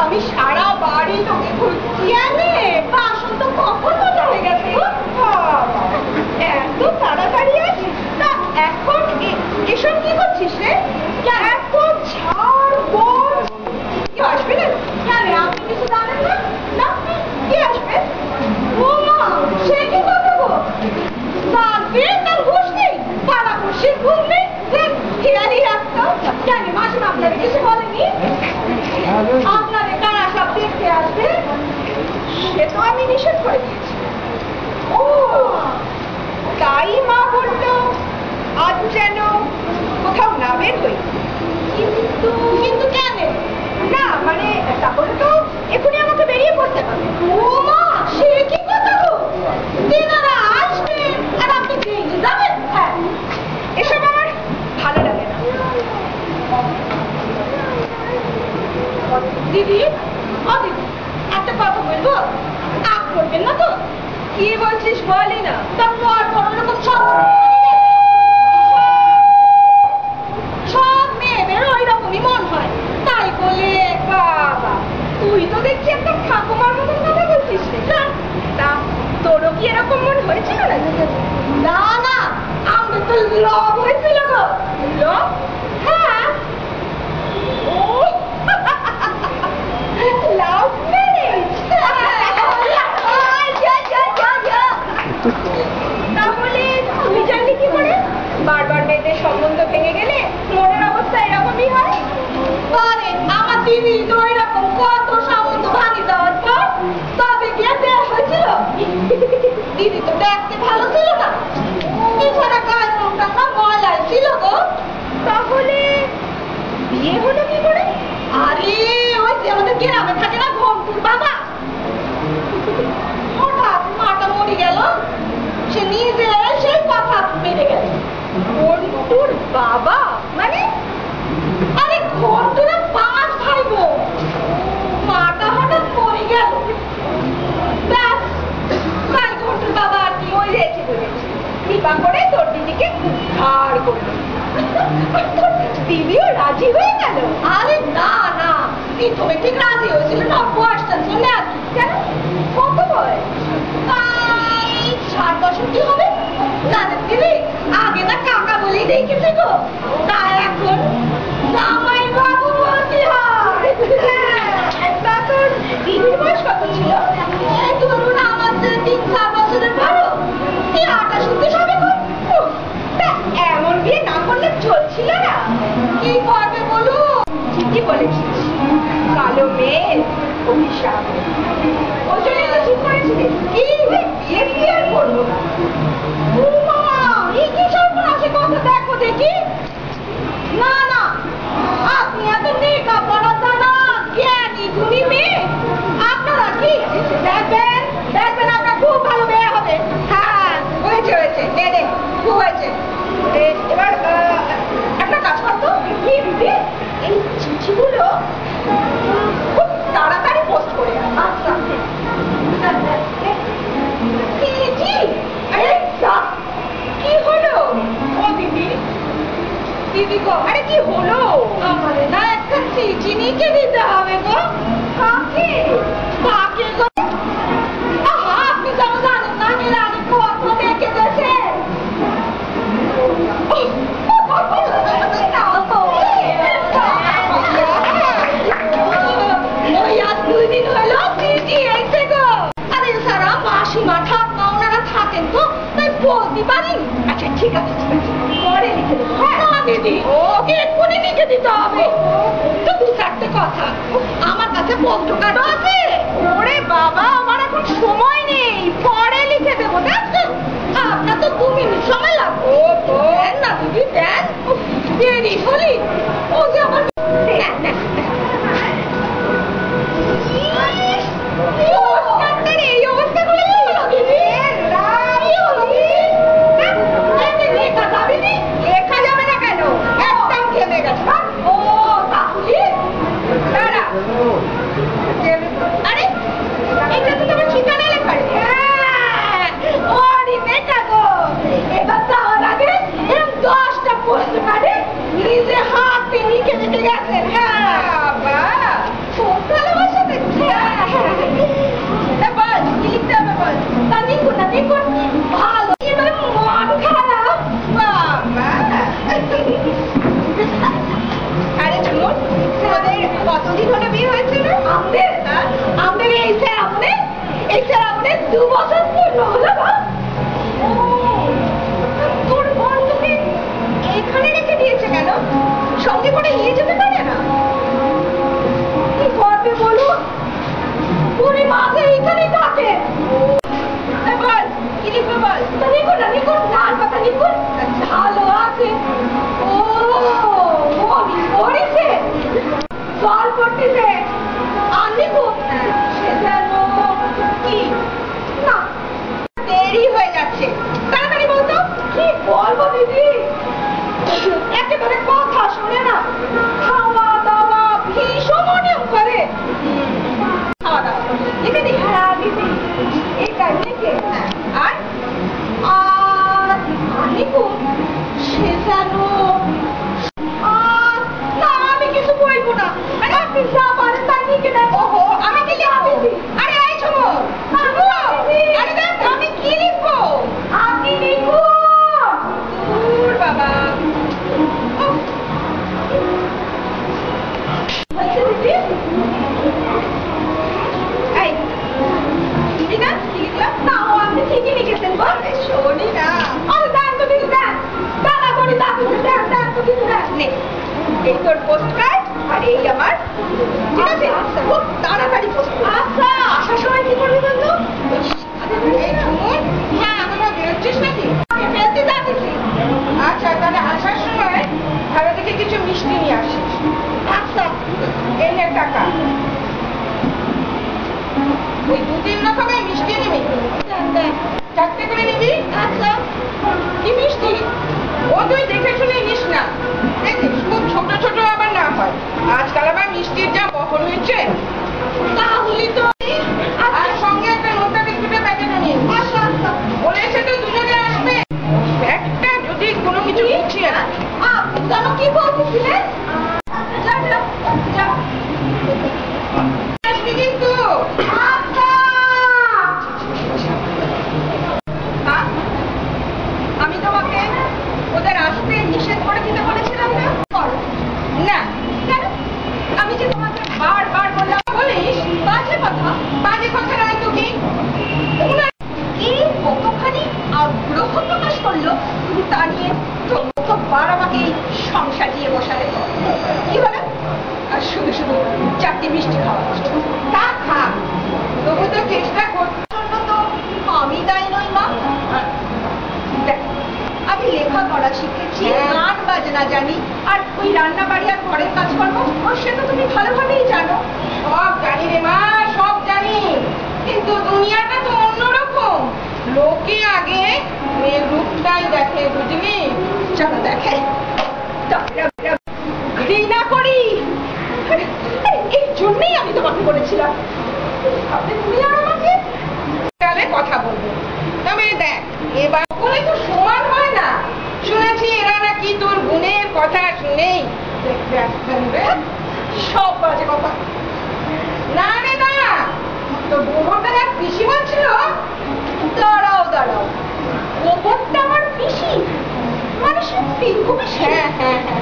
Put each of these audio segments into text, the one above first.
আমি সারা বাড়ি তোকে খুঁজছি বাসন তো কখন মজা হয়ে গেছে এত তাড়াতাড়ি আছিস তা এখন এসব কি করছিস রে? এত ঝাড় বন কি আসবে না? কেন আপনি কিছু জানেন না? না কি আসবে? ও মা সে কি কথা গো? জানবে তার হুঁশ নেই, পাড়া বসির ঘুম নেই, খেয়ালি একটা কেন মাসিমা আপনাদের কিছু বলেনি? আপনাদের কারা সব দেখতে আসবে সে তো আমি নিষেধ করে দিয়েছি। ও তাই মা বললো আজ যেন কোথাও না বের হই। কিন্তু কেন না মানে তাহলে তো এখনই আমাকে বেরিয়ে পড়তে হবে। ও মা সে কি কথা গো? দিনারা আসবে আর আপনি বেরিয়ে যাবেন? হ্যাঁ এসব আমার ভালো লাগে না। দিদি ও দিদি একটা কথা বলবো, আগ করবেন না তো? কি বলছিস বলি না। সব মেয়েদের ওই রকমই মন হয় তাই বলে বাবা তুই তো দেখছি একটা ঠাকুমার মতন কথা বলছিস তা তোরও কি এরকম মন হয়েছিল না? না আমি তো লব হয়েছিল গো। লব? হ্যাঁ লাভ ম্যারেজ। তাহলে তুই জানলি কি করে? বারবার মেয়েদের সম্বন্ধ ভেঙে গেলে মনের অবস্থা এরকমই হয়। আরে আমার দিদি তো এরকম কত সম্বন্ধ ভাঙি দেওয়ার পর তবে গিয়ে বিয়ে হয়েছিল। দিদি তো দেখতে ভালো ছিল না, এছাড়া গায়ের রংটা না ময়লাই ছিল গো। তাহলে বিয়ে হলো কি করে? আরে ওই যে আমাদের গ্রামে থাকে না ঘন্টুর বাবা, হঠাৎ মাটা মরে গেল, সে নিজে সেই কথা মেরে গেল। ঘন্টুর বাবা মানে? আরে ঘন্টুরা 5 ভাই বোন, মাটা হঠাৎ মরে গেল, ব্যাস তাই ঘন্টুর বাবা আর কি ওই রেখে বলেছে কৃপা করে তোর দিদিকে উদ্ধার করলো। দিদিও রাজি হয়ে গেল? আরে না না প্রথমে ঠিক রাজি হয়েছিল না, বয়সটা চলে আসি। কেন কত বয়স? তাই 60-65 হবে। জানেন দিদি আগে না কাকা বলেই দেখেছি গো, তা এখন জামাই বাবু বলতে হয়। তা তোর দিদির বয়স কত ছিল? এই ধরুন আমার যে 3-4 বছরের বড়, 28-29 হবে গো। এমন বিয়ে না করলে চলছিল না। কি করবে বলো? ঠিকই বলেছিস, কালো মেয়ে অভিশাপ। ওই জন্য তো ঠিক করেছিলি কি বিয়ে আর করবো না। এই কি সর্বনাশে কথা দেখো দেখি। না না আপনি এত নেকা পড়া জানা জ্ঞানী গুণী মেয়ে, আপনারা কি দেখবেন দেখবেন আপনার খুব ভালো মেয়ে হবে। হ্যাঁ হয়েছে হয়েছে দে খুব হয়েছে। এবার একটা কাজ করতো কি দিদি, এই চিঠিগুলো খুব তাড়াতাড়ি পোস্ট করে। আচ্ছা কি হলো? ও দিদি দিদি গো, আরে কি হলো? আমাদের না একটা চিঠি নিয়ে দিতে হবে গো। কাকে? কাকে গো? আপনি যেন জানেন না রানী কত দেখে গেছে। মাসিমা ঠাকুমা ওনারা থাকেন তো তাই বলতে পারিনি। আচ্ছা ঠিক আছে পরে লিখে দেবো। হ্যাঁ দিদি ওকে এক্ষুনি লিখে দিতে হবে। তো 2-4টে কথা আমার কাছে পোস্ট কার্ডও আছে। ওরে বাবা আমার এখন সময় নেই, পরে লিখে দেবো। দেখছেন আপনার তো 2 মিনিট সময় লাগবে। দেন না দিদি দেন, দেরি হলি ও যে আমার এই অবস্থা করে লেখা যাবে না কেন? একদম থেমে গেছে। ও তাহলে আরে এটা তো তোমার মাঝে এইখানেই থাকে। বল কি লিখবে বল। লিখুন না লিখুন, লাল পাতা লিখুন। ভালো আছে। ও মনি পড়েছে, জল পড়তেছে। আর লিখুন সে যেন কি না, দেরি হয়ে যাচ্ছে, তাড়াতাড়ি বলতো। কি বলবো দিদি, একেবারে কথা শোনে না, খাওয়া দাওয়া ভীষণ অনিয়ম করে। খাওয়া দাওয়া লিখে দিই। হ্যাঁ দিদি এইটাই লিখে। আর লিখুন সে যেন না, আমি কিছু বলবো না। আরে আপনি যা পারেন তাই লিখে দেন। ওহো আমি কি লিখবো? আরে এই শোনো, আরে দেখ আমি কি লিখবো। আপনি লিখুন। দূর বাবা। এই তোর পোস্ট কার্ড আর এই আমার, ঠিক আছে? খুব তাড়াতাড়ি পোস্ট। আচ্ছা আসার সময় কি করবি বলতো? হ্যাঁ আমরা বেরোচ্ছিস নাকি? ফেলতে যাচ্ছি। আচ্ছা তাহলে আসার সময় ভালো থেকে কিছু মিষ্টি নিয়ে আসিস। আচ্ছা এই নে টাকা। ওই 2-3 রকমের মিষ্টি নিবি, 4টে করে নিবি। আচ্ছা কি মিষ্টি? ও তুই দেখে শুনে নিস না, দেখিস খুব ছোট ছোট আবার না হয়। আজকাল আবার মিষ্টির যা বহর হয়েছে। তাহলে তো আর সঙ্গে একটা নোটা বিস্কুটের প্যাকেটও নিয়ে বলেছে তো দুজনে আসবে। একটা যদি কোনো কিছু গুছিয়ে জানো কি বলতেছিলেন, আসবি কিন্তু। আমি তোমাকে ওদের আসতে নিষেধ করে দিতে বলেছিলাম না? না কেন? আমি যে তোমাকে বারবার বললাম। বলিস বাজে কথা। বাজে কথা নয় তো কি, কতখানি আগ্রহ প্রকাশ করলো তুমি তা নিয়ে তো কতবার আমাকে সংসার দিয়ে বসালে। কি বলে আর শুধু শুধু 4টে মিষ্টি খাওয়া। তা খা, তবু তো চেষ্টা করতে। তো আমি তাই নই মা। আমি লেখাপড়া শিখেছি, গান বাজনা জানি, আর ওই রান্না বাড়ি আর ঘরের কাজ করবো সে তো তুমি ভালোভাবেই জানো। সব জানি রে মা, সব জানি, কিন্তু দুনিয়াটা তো অন্যরকম। লোকে আগে মেয়ের রূপটাই দেখে, বুঝলি? চলো দেখে ঘৃণা করি। এই জন্যই আমি তোমাকে বলেছিলাম তুমি আর আমাকে তাহলে কথা বলবো। তবে দেখ এবার বলে তো সমান হয় না। শুনেছি এরা নাকি তোর গুণের কথা শুনেই সব বাজে কথা। না রে না, তোর গোবরটা এক পিসিমা ছিল। দাঁড়াও দাঁড়াও, গোবরটা আমার পিসি মানে সে পিঙ্কু পিসি? হ্যাঁ হ্যাঁ হ্যাঁ।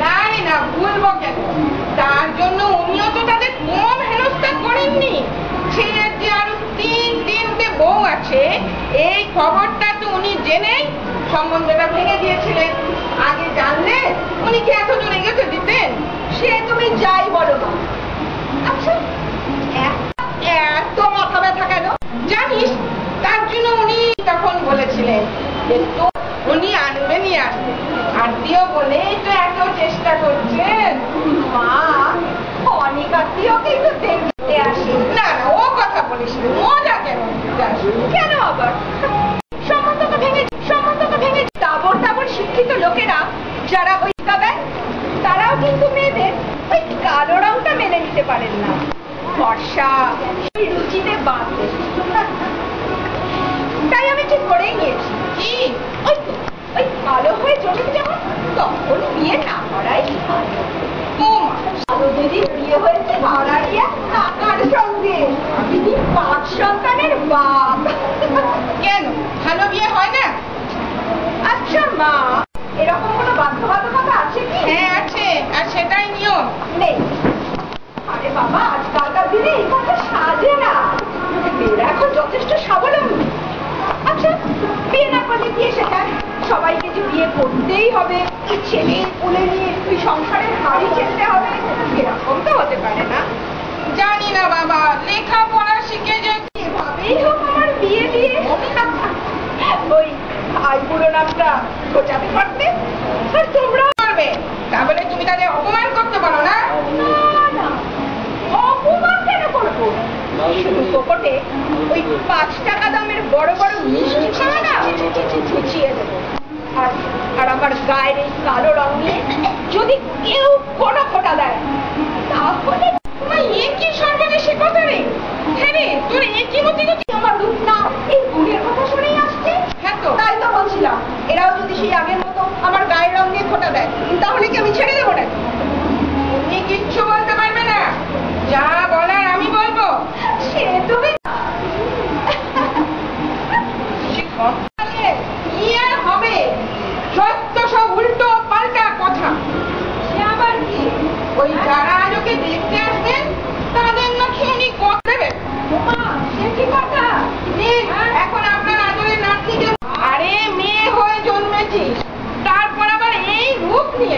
না রে না, ভুলবো কেন? তার জন্য উনিও তো তাদের কম হেনস্থা করেননি। ছেলের যে আরো 3-3টে বউ আছে এই খবরটা তো উনি জেনেই সম্বন্ধটা ভেঙে দিয়েছিলেন। আগে জানলে উনি কি এত জোরে গেছে দিতেন? সে তুমি যাই বলো না। আচ্ছা এত মাথা ব্যথা কেন জানিস? তার জন্য উনি তখন বলেছিলেন যে তো উনি আনবেনই আসবে, আত্মীয় বলেই তো এত চেষ্টা করছেন। মা অনেক আত্মীয় কিন্তু দেখতে আসে। না না ও কথা বলিস না, মজা কেন? কেন আবার? সম্বন্ধটা ভেঙে তাবর তাবর শিক্ষিত লোকেরা যারা ওই দেয় তারাও কিন্তু মেয়েদের ওই কালো রংটা মেনে নিতে পারেন না। ফর্সা রুচিতে বাঁধে। তাই আমি ঠিক করেই নিয়েছি কি ওই কালো হয়ে জমেছে যখন তখন বিয়ে না করাই ভালো। দিদি বিয়ে হয়েছে ভাড়াটিয়া কাকার সঙ্গে, দিদি 5 সন্তানের বাপ। কেন ভালো বিয়ে হয় না? আচ্ছা মা এরকম কোনো বাধ্যবাধকতা আছে কি? হ্যাঁ আছে, আর সেটাই নিয়ম নেই। আরে বাবা আজকালকার দিনে এই কথা সাজে না, মেয়েরা এখন যথেষ্ট স্বাবলম্বী। আচ্ছা বিয়ে না করলে কি এসে যায়? সবাইকে যে বিয়ে করতেই হবে, ছেলে কোলে নিয়ে তুই সংসারের হাড়ি ছেড়তে হবে, এরকম তো হতে পারে না। জানি না বাবা, লেখাপড়া শিখে যাও। এভাবেই হোক আমার বিয়ে দিয়ে ওই আইবুড়ো নামটা ঘোচাতে পারতে, আর তোমরা পারবে। তাহলে তুমি তাদের অপমান করতে পারো না? না, অপমান কেন করবো? শুধু কপটে ওই 5 টাকা দামের বড় বড় মিষ্টি খাওয়া না গুছিয়ে দেবো। আর আমার গায়ের এই কালো রং নিয়ে যদি কেউ কোনো ফোঁটা দেয়, তাহলে তোমার কি সর্বদেশে কথা নেই। হ্যাঁ রে, তোর একই মতি গতি আমার রূপ না এই গুণের কথা শুনেই আসছে। হ্যাঁ তো, তাই তো বলছিলাম, এরাও যদি সেই আগের মতো আমার গায়ের রং নিয়ে ফোঁটা দেয়, তাহলে কি আমি ছেড়ে দেবো না? তুমি কিচ্ছু বলতে পারবে না, যা বলার আমি বলবো। সে তুমি কি আর হবে, সত্য সব উল্টো পাল্টা কথা। সে আবার কি? ওই যারা আজ ওকে দেখতে আসবেন তাদের নাকি উনি কথা দেবেন। সে কি কথা? এখন আপনার আদরের নাতনিকে, আরে মেয়ে হয়ে জন্মেছিস, তারপর আবার এই রূপ নিয়ে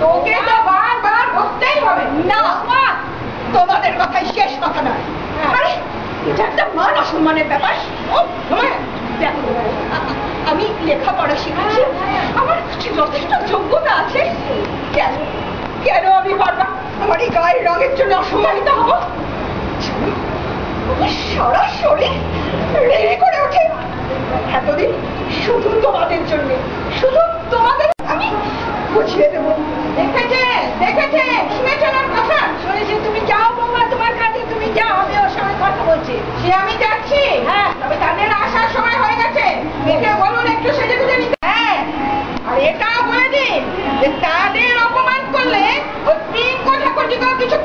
তোকে তো বারবার বলতেই হবে। না, তোমাদের কথাই শেষ কথা নয়। আরে এটা একটা মান অসম্মানের ব্যাপার। দেখো, আমি লেখাপড়া শিখেছি, আমার যথেষ্ট যোগ্যতা আছে, কেন আমি বারবার আমার এই গায়ের রঙের জন্য অসম্মানিত হব? সারা শরীর রেগে করে ওঠে। এতদিন শুধু তোমাদের জন্য, শুধু তোমাদের আমি বুঝিয়ে দেবো। দেখেছে শুনেছেন ওর কথা? শুনেছি। তুমি যাও বৌমা, তোমার কাজে তুমি যাও, আমি ওর সঙ্গে কথা বলছি। সে আমি যাচ্ছি। হ্যাঁ, তবে তাদের আসার সময় হয়ে গেছে, দেখে বলুন একটু সেজে গুজে নিতে। হ্যাঁ, আর এটাও বলে দিন যে তাদের অপমান করলে ওই 3 কথা কিছু